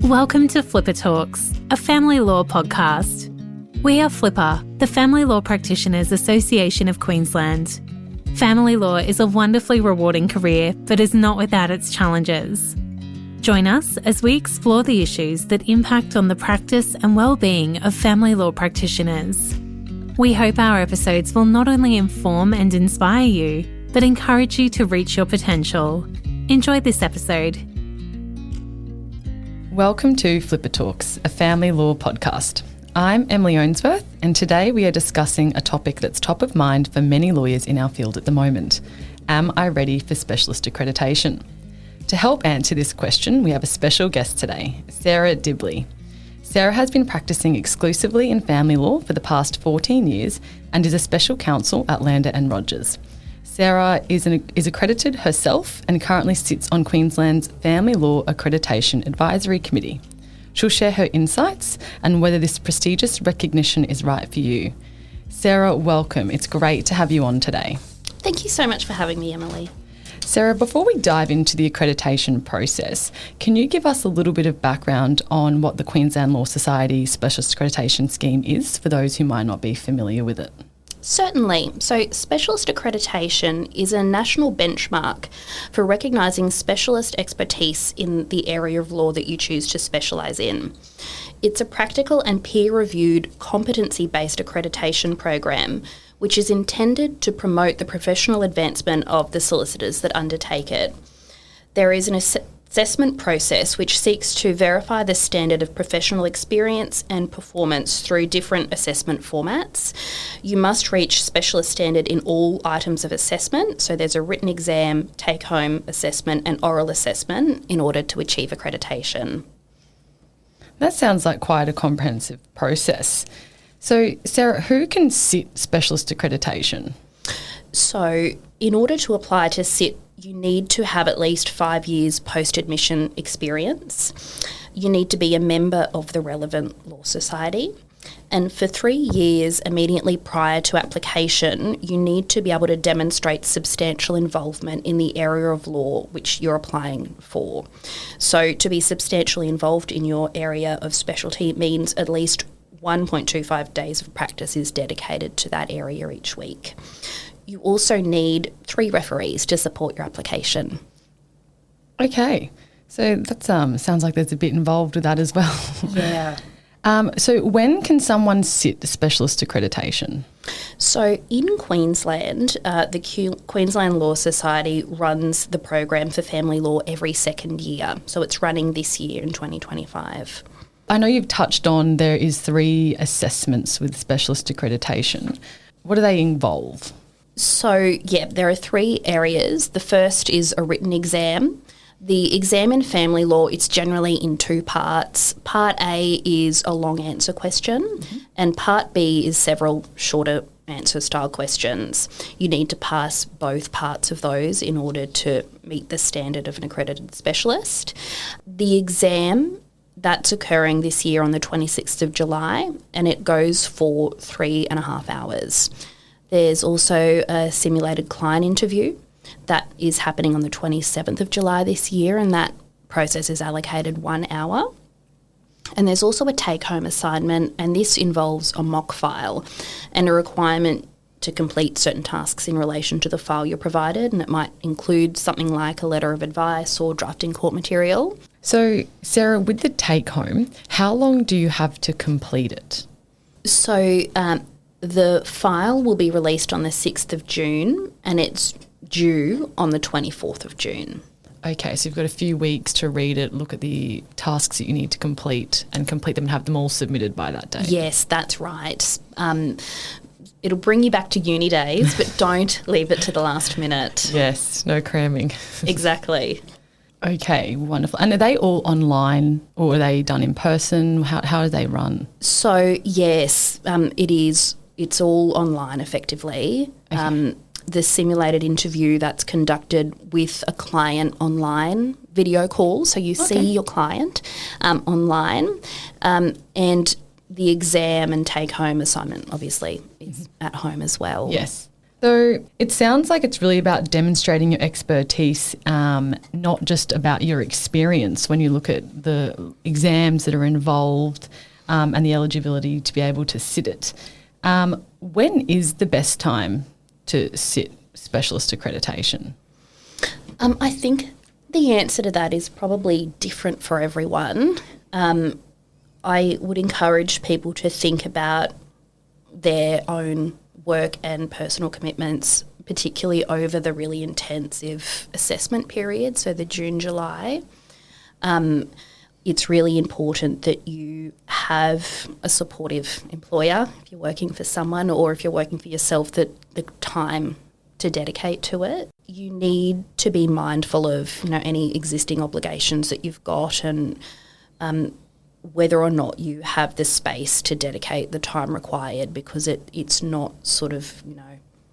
Welcome to Flipper Talks, a family law podcast. We are Flipper, the Family Law Practitioners Association of Queensland. Family law is a wonderfully rewarding career, but is not without its challenges. Join us as we explore the issues that impact on the practice and well-being of family law practitioners. We hope our episodes will not only inform and inspire you, but encourage you to reach your potential. Enjoy this episode. Welcome to Flipper Talks, a family law podcast. I'm Emily Ownsworth, and today we are discussing a topic that's top of mind for many lawyers in our field at the moment. Am I ready for Specialist Accreditation? To help answer this question, we have a special guest today, Sarah Dibley. Sarah has been practicing exclusively in family law for the past 14 years and is a special counsel at Lander & Rogers. Sarah is accredited herself and currently sits on Queensland's Family Law Accreditation Advisory Committee. She'll share her insights and whether this prestigious recognition is right for you. Sarah, welcome. It's great to have you on today. Thank you so much for having me, Emily. Sarah, before we dive into the accreditation process, can you give us a little bit of background on what the Queensland Law Society Specialist Accreditation Scheme is for those who might not be familiar with it? Certainly. So Specialist Accreditation is a national benchmark for recognising specialist expertise in the area of law that you choose to specialise in. It's a practical and peer-reviewed competency-based accreditation program which is intended to promote the professional advancement of the solicitors that undertake it. There is an assessment process which seeks to verify the standard of professional experience and performance through different assessment formats. You must reach specialist standard in all items of assessment, so there's a written exam, take-home assessment and oral assessment in order to achieve accreditation. That sounds like quite a comprehensive process. So, Sarah, who can sit Specialist Accreditation? So, in order to apply to sit, you need to have at least 5 years post-admission experience. You need to be a member of the relevant law society. And for 3 years immediately prior to application, you need to be able to demonstrate substantial involvement in the area of law which you're applying for. So to be substantially involved in your area of specialty means at least 1.25 days of practice is dedicated to that area each week. You also need 3 referees to support your application. Okay, so that sounds like there's a bit involved with that as well. Yeah. So when can someone sit Specialist Accreditation? So in Queensland, the Queensland Law Society runs the program for family law every second year. So it's running this year in 2025. I know you've touched on there is 3 assessments with Specialist Accreditation. What do they involve? So, there are 3 areas. The first is a written exam. The exam in family law, it's generally in 2 parts. Part A is a long answer question and Part B is several shorter answer style questions. You need to pass both parts of those in order to meet the standard of an accredited specialist. The exam, that's occurring this year on the 26th of July and it goes for 3.5 hours. There's also a simulated client interview that is happening on the 27th of July this year and that process is allocated 1 hour. And there's also a take-home assignment and this involves a mock file and a requirement to complete certain tasks in relation to the file you're provided and it might include something like a letter of advice or drafting court material. So, Sarah, with the take-home, how long do you have to complete it? So, the file will be released on the 6th of June and it's due on the 24th of June. Okay, so you've got a few weeks to read it, look at the tasks that you need to complete and complete them and have them all submitted by that date. Yes, that's right. It'll bring you back to uni days, but don't leave it to the last minute. Yes, no cramming. Exactly. Okay, wonderful. And are they all online or are they done in person? How do they run? So, yes, it is. It's all online effectively. Okay. The simulated interview that's conducted with a client online video call, so you see your client online, and the exam and take-home assignment obviously is at home as well. Yes. So it sounds like it's really about demonstrating your expertise, not just about your experience when you look at the exams that are involved and the eligibility to be able to sit it. When is the best time to sit Specialist Accreditation? I think the answer to that is probably different for everyone. I would encourage people to think about their own work and personal commitments, particularly over the really intensive assessment period, so the June, July. It's really important that you have a supportive employer if you're working for someone, or if you're working for yourself, that the time to dedicate to it. You need to be mindful of any existing obligations that you've got, and whether or not you have the space to dedicate the time required, because it's not sort of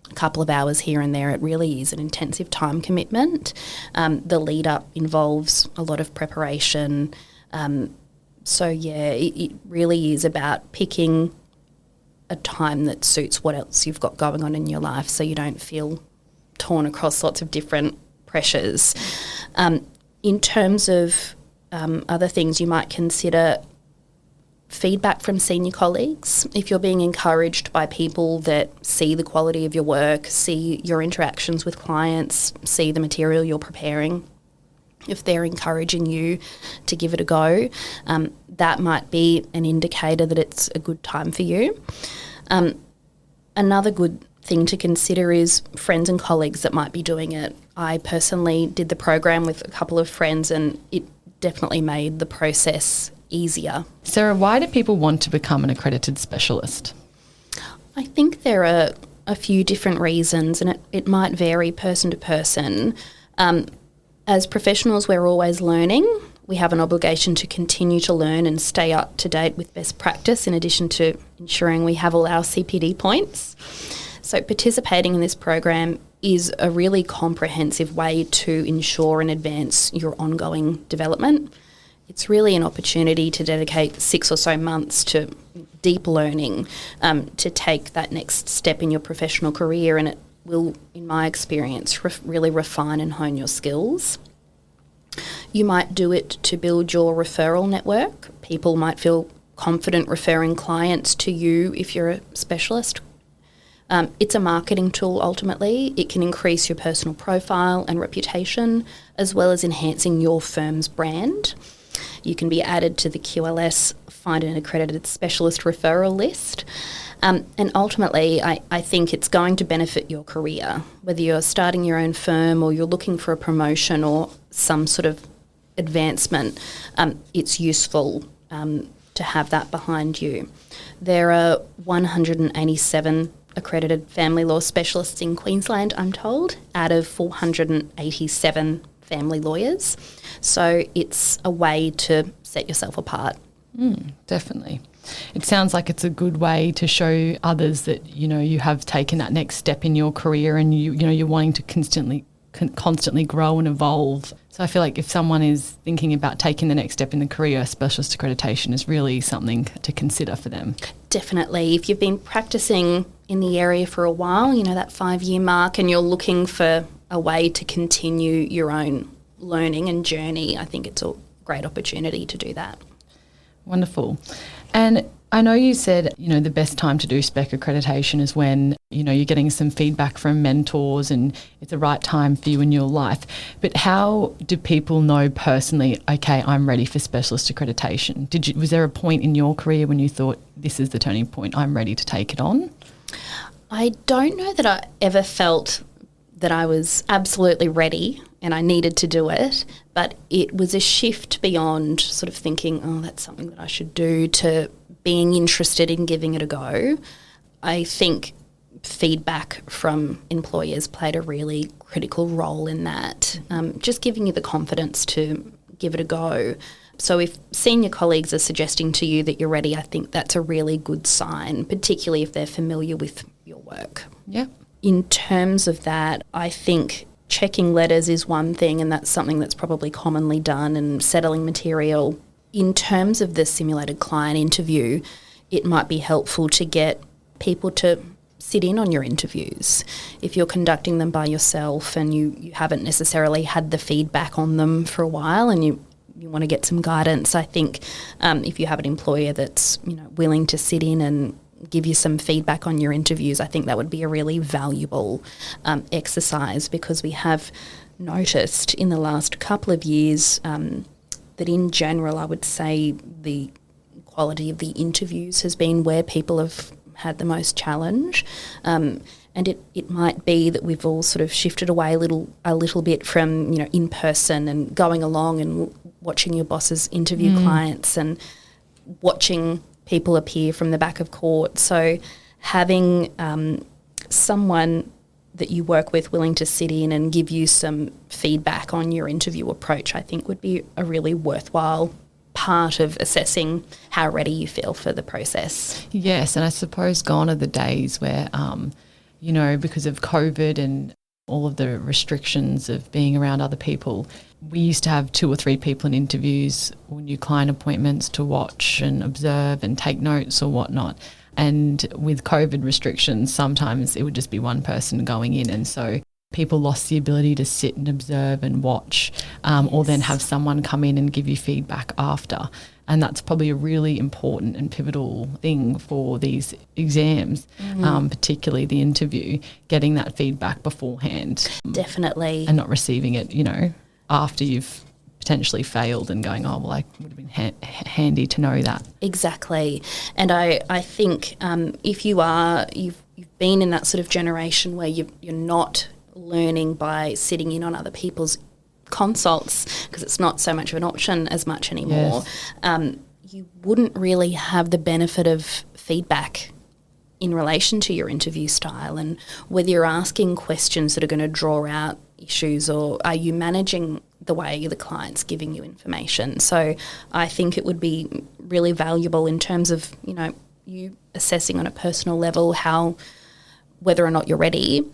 a couple of hours here and there. It really is an intensive time commitment. The lead up involves a lot of preparation. It really is about picking a time that suits what else you've got going on in your life, so you don't feel torn across lots of different pressures. In terms of other things you might consider, feedback from senior colleagues. If you're being encouraged by people that see the quality of your work, see your interactions with clients, see the material you're preparing, if they're encouraging you to give it a go, that might be an indicator that it's a good time for you. Another good thing to consider is friends and colleagues that might be doing it. I personally did the program with a couple of friends, and it definitely made the process easier. Sarah, why do people want to become an accredited specialist? I think there are a few different reasons, and it might vary person to person. As professionals, we're always learning. We have an obligation to continue to learn and stay up to date with best practice, in addition to ensuring we have all our CPD points. So participating in this program is a really comprehensive way to ensure and advance your ongoing development. It's really an opportunity to dedicate 6 or so months to deep learning, to take that next step in your professional career, and it will, in my experience, really refine and hone your skills. You might do it to build your referral network. People might feel confident referring clients to you if you're a specialist. It's a marketing tool ultimately. It can increase your personal profile and reputation, as well as enhancing your firm's brand. You can be added to the QLS Find an Accredited Specialist referral list. And ultimately, I think it's going to benefit your career, whether you're starting your own firm or you're looking for a promotion or some sort of advancement. It's useful to have that behind you. There are 187 accredited family law specialists in Queensland, I'm told, out of 487 family lawyers. So it's a way to set yourself apart. Definitely. It sounds like it's a good way to show others that, you have taken that next step in your career, and you're wanting to constantly grow and evolve. So I feel like if someone is thinking about taking the next step in the career, Specialist Accreditation is really something to consider for them. Definitely. If you've been practicing in the area for a while, that 5-year mark, and you're looking for a way to continue your own learning and journey, I think it's a great opportunity to do that. Wonderful. And I know you said, the best time to do spec accreditation is when, you're getting some feedback from mentors and it's the right time for you in your life. But how do people know personally, okay, I'm ready for specialist accreditation? Was there a point in your career when you thought, this is the turning point, I'm ready to take it on? I don't know that I ever felt that I was absolutely ready and I needed to do it, but it was a shift beyond sort of thinking, oh, that's something that I should do, to being interested in giving it a go. I think feedback from employers played a really critical role in that, just giving you the confidence to give it a go. So if senior colleagues are suggesting to you that you're ready, I think that's a really good sign, particularly if they're familiar with your work. Yeah. In terms of that, I think checking letters is one thing, and that's something that's probably commonly done, and settling material. In terms of the simulated client interview, it might be helpful to get people to sit in on your interviews. If you're conducting them by yourself and you haven't necessarily had the feedback on them for a while and you want to get some guidance, I think if you have an employer that's willing to sit in and give you some feedback on your interviews, I think that would be a really valuable exercise, because we have noticed in the last couple of years that in general I would say the quality of the interviews has been where people have had the most challenge. And it might be that we've all sort of shifted away a little bit from in person and going along and watching your bosses interview clients and watching people appear from the back of court. So having someone that you work with willing to sit in and give you some feedback on your interview approach, I think would be a really worthwhile part of assessing how ready you feel for the process. Yes, and I suppose gone are the days where, because of COVID and all of the restrictions of being around other people, we used to have 2 or 3 people in interviews or new client appointments to watch and observe and take notes or whatnot. And with COVID restrictions, sometimes it would just be one person going in, and so people lost the ability to sit and observe and watch, or then have someone come in and give you feedback after. And that's probably a really important and pivotal thing for these exams, particularly the interview, getting that feedback beforehand. Definitely. And not receiving it, after you've potentially failed and going, oh, well, it would have been handy to know that. Exactly. And I think if you've been in that sort of generation where you're not learning by sitting in on other people's consults, because it's not so much of an option as much anymore, you wouldn't really have the benefit of feedback in relation to your interview style and whether you're asking questions that are going to draw out issues, or are you managing the way the client's giving you information. So I think it would be really valuable in terms of, you assessing on a personal level whether or not you're ready,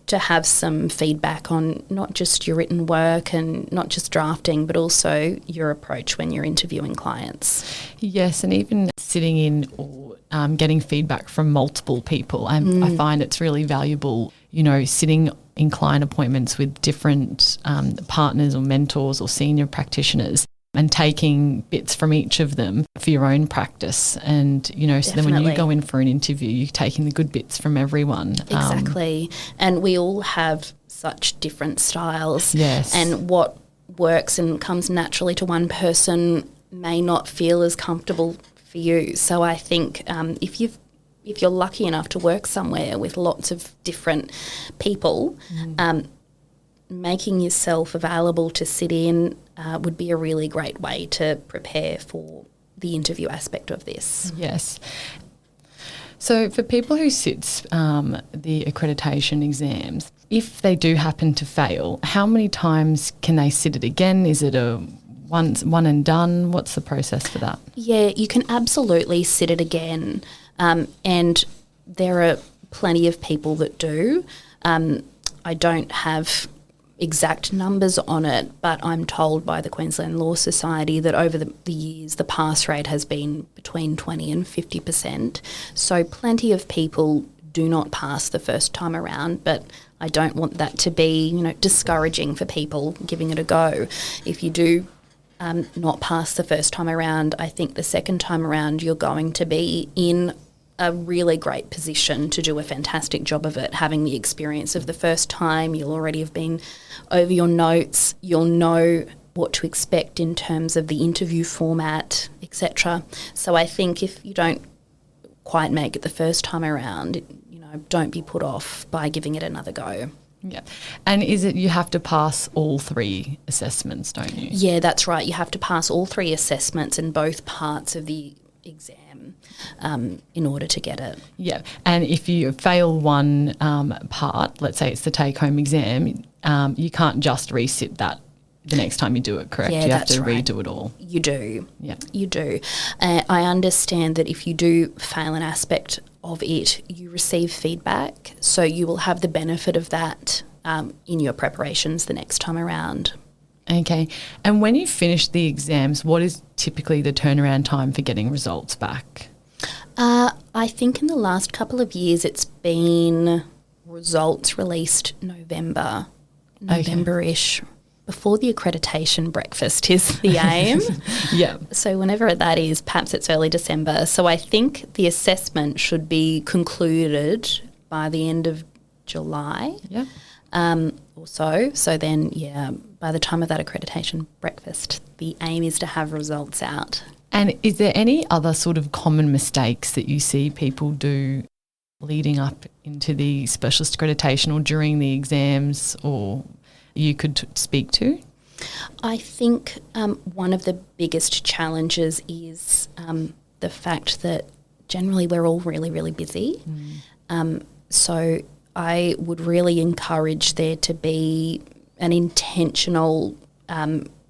to have some feedback on not just your written work and not just drafting, but also your approach when you're interviewing clients. Yes, and even sitting in or getting feedback from multiple people. I find it's really valuable, sitting in client appointments with different partners or mentors or senior practitioners and taking bits from each of them for your own practice. And, so then when you go in for an interview, you're taking the good bits from everyone. Exactly. And we all have such different styles. Yes. And what works and comes naturally to one person may not feel as comfortable for you. So I think if you're lucky enough to work somewhere with lots of different people, making yourself available to sit in would be a really great way to prepare for the interview aspect of this. Yes. So for people who sit the accreditation exams, if they do happen to fail, how many times can they sit it again? Is it a one and done? What's the process for that? Yeah, you can absolutely sit it again, and there are plenty of people that do. I don't have exact numbers on it, but I'm told by the Queensland Law Society that over the years the pass rate has been between 20 and 50%. So plenty of people do not pass the first time around, but I don't want that to be, discouraging for people giving it a go. If you do not pass the first time around, I think the second time around you're going to be in a really great position to do a fantastic job of it. Having the experience of the first time, you'll already have been over your notes, you'll know what to expect in terms of the interview format, etc. So I think if you don't quite make it the first time around, don't be put off by giving it another go. Yeah. And is it you have to pass all 3 assessments, don't you? Yeah, that's right. You have to pass all 3 assessments in both parts of the exam in order to get it. Yeah. And if you fail one part, let's say it's the take-home exam, you can't just resit that the next time you do it, correct? Yeah, you have to right. redo it all. You do. Yeah. You do. I understand that if you do fail an aspect of it, you receive feedback, so you will have the benefit of that in your preparations the next time around. Okay. And when you finish the exams, what is typically the turnaround time for getting results back? I think in the last couple of years it's been results released November-ish. Before the accreditation breakfast is the aim. Yeah. So whenever that is, perhaps it's early December. So I think the assessment should be concluded by the end of July. Yeah. Or so. So then, by the time of that accreditation breakfast, the aim is to have results out. And is there any other sort of common mistakes that you see people do leading up into the specialist accreditation or during the exams, or you could speak to? I think one of the biggest challenges is the fact that generally we're all really, really busy. So I would really encourage there to be an intentional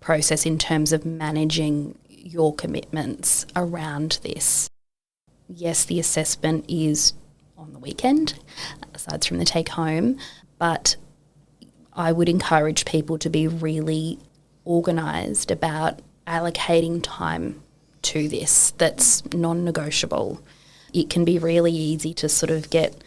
process in terms of managing your commitments around this. Yes, the assessment is on the weekend, aside from the take home, but I would encourage people to be really organised about allocating time to this. That's non-negotiable. It can be really easy to sort of get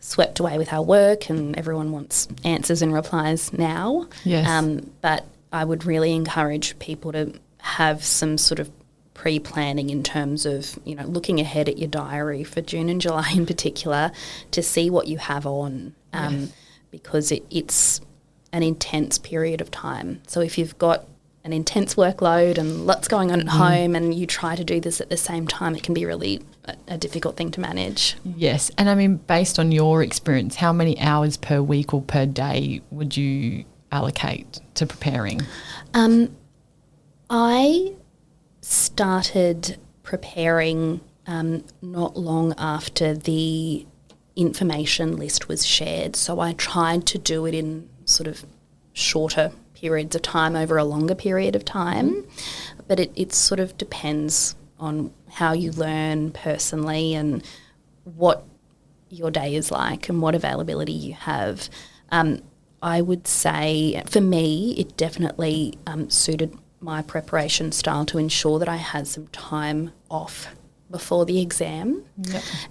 swept away with our work and everyone wants answers and replies now. Yes. But I would really encourage people to have some sort of pre-planning in terms of, looking ahead at your diary for June and July in particular to see what you have on because it's an intense period of time. So if you've got an intense workload and lots going on at home and you try to do this at the same time, it can be really a difficult thing to manage. Yes. And I mean, based on your experience, how many hours per week or per day would you allocate to preparing? I started preparing not long after the information list was shared. So I tried to do it in sort of shorter periods of time over a longer period of time. But it sort of depends on how you learn personally and what your day is like and what availability you have. I would say for me it definitely suited my preparation style to ensure that I had some time off before the exam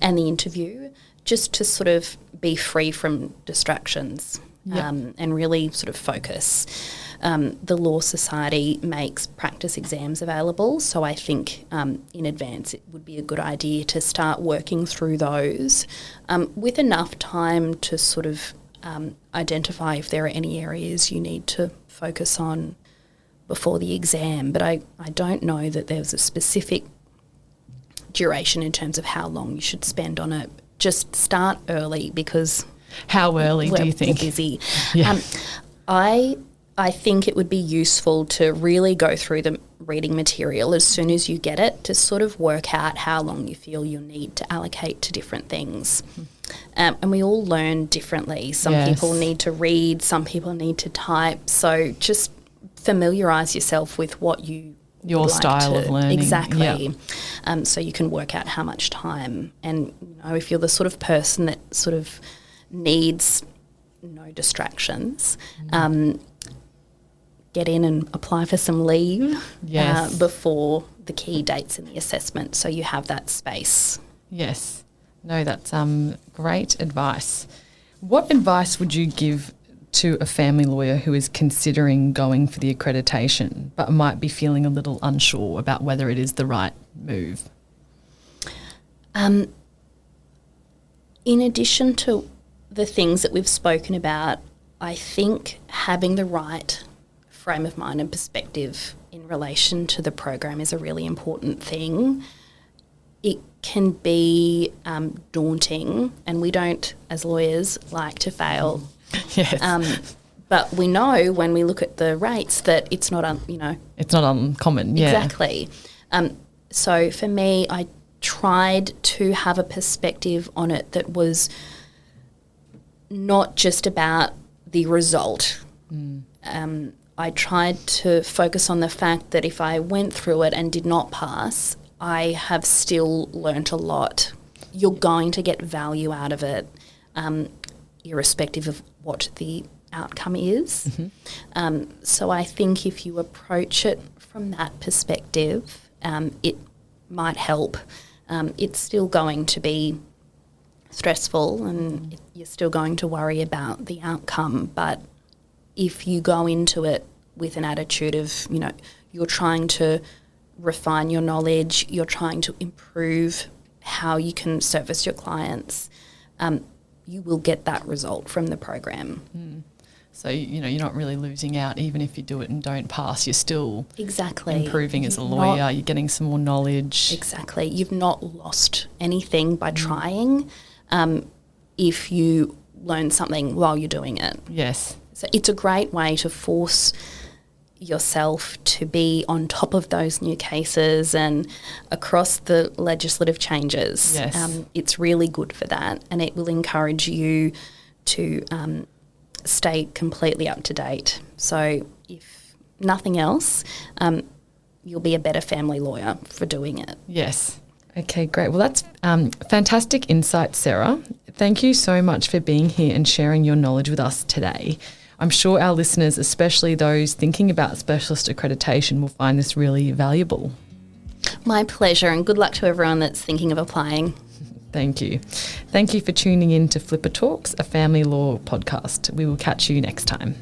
and the interview, just to sort of be free from distractions and really sort of focus. The Law Society makes practice exams available, so I think in advance it would be a good idea to start working through those with enough time to sort of identify if there are any areas you need to focus on before the exam. But I don't know that there's a specific duration in terms of how long you should spend on it. Just start early because... How early do you think? We're busy. Yeah. I think it would be useful to really go through the reading material as soon as you get it to sort of work out how long you feel you'll need to allocate to different things. And we all learn differently. Some people need to read, some people need to type. So just familiarise yourself with what your like style of learning. Exactly. So you can work out how much time. And if you're the sort of person that sort of needs no distractions, get in and apply for some leave before the key dates in the assessment so you have that space. Yes. No, that's great advice. What advice would you give to a family lawyer who is considering going for the accreditation but might be feeling a little unsure about whether it is the right move? In addition to the things that we've spoken about, I think having the right frame of mind and perspective in relation to the program is a really important thing. It can be daunting, and we don't, as lawyers, like to fail. Yes. But we know when we look at the rates that it's not, it's not uncommon. Yeah. Exactly. So for me, I tried to have a perspective on it that was not just about the result. I tried to focus on the fact that if I went through it and did not pass, I have still learnt a lot. You're going to get value out of it, irrespective of what the outcome is. So I think if you approach it from that perspective, it might help it's still going to be stressful and you're still going to worry about the outcome. But if you go into it with an attitude of, you're trying to refine your knowledge, you're trying to improve how you can service your clients, you will get that result from the program. So, you're not really losing out. Even if you do it and don't pass, you're still improving as a lawyer. You're getting some more knowledge. Exactly. You've not lost anything by trying if you learn something while you're doing it. Yes. So it's a great way to force yourself to be on top of those new cases and across the legislative changes. Yes. It's really good for that, and it will encourage you to stay completely up to date. So if nothing else, you'll be a better family lawyer for doing it. Yes. Okay, great. Well, that's fantastic insight, Sarah. Thank you so much for being here and sharing your knowledge with us today. I'm sure our listeners, especially those thinking about specialist accreditation, will find this really valuable. My pleasure, and good luck to everyone that's thinking of applying. Thank you. Thank you for tuning in to Flipper Talks, a family law podcast. We will catch you next time.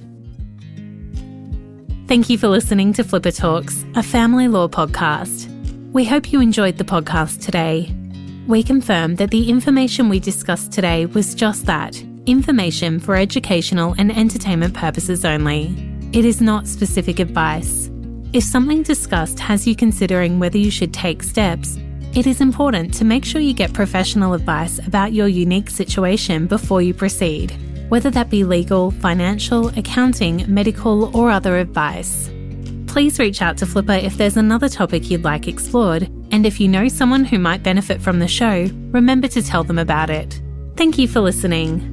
Thank you for listening to Flipper Talks, a family law podcast. We hope you enjoyed the podcast today. We confirm that the information we discussed today was just that, information for educational and entertainment purposes only. It is not specific advice. If something discussed has you considering whether you should take steps, it is important to make sure you get professional advice about your unique situation before you proceed, whether that be legal, financial, accounting, medical, or other advice. Please reach out to Flipper if there's another topic you'd like explored, and if you know someone who might benefit from the show, remember to tell them about it. Thank you for listening.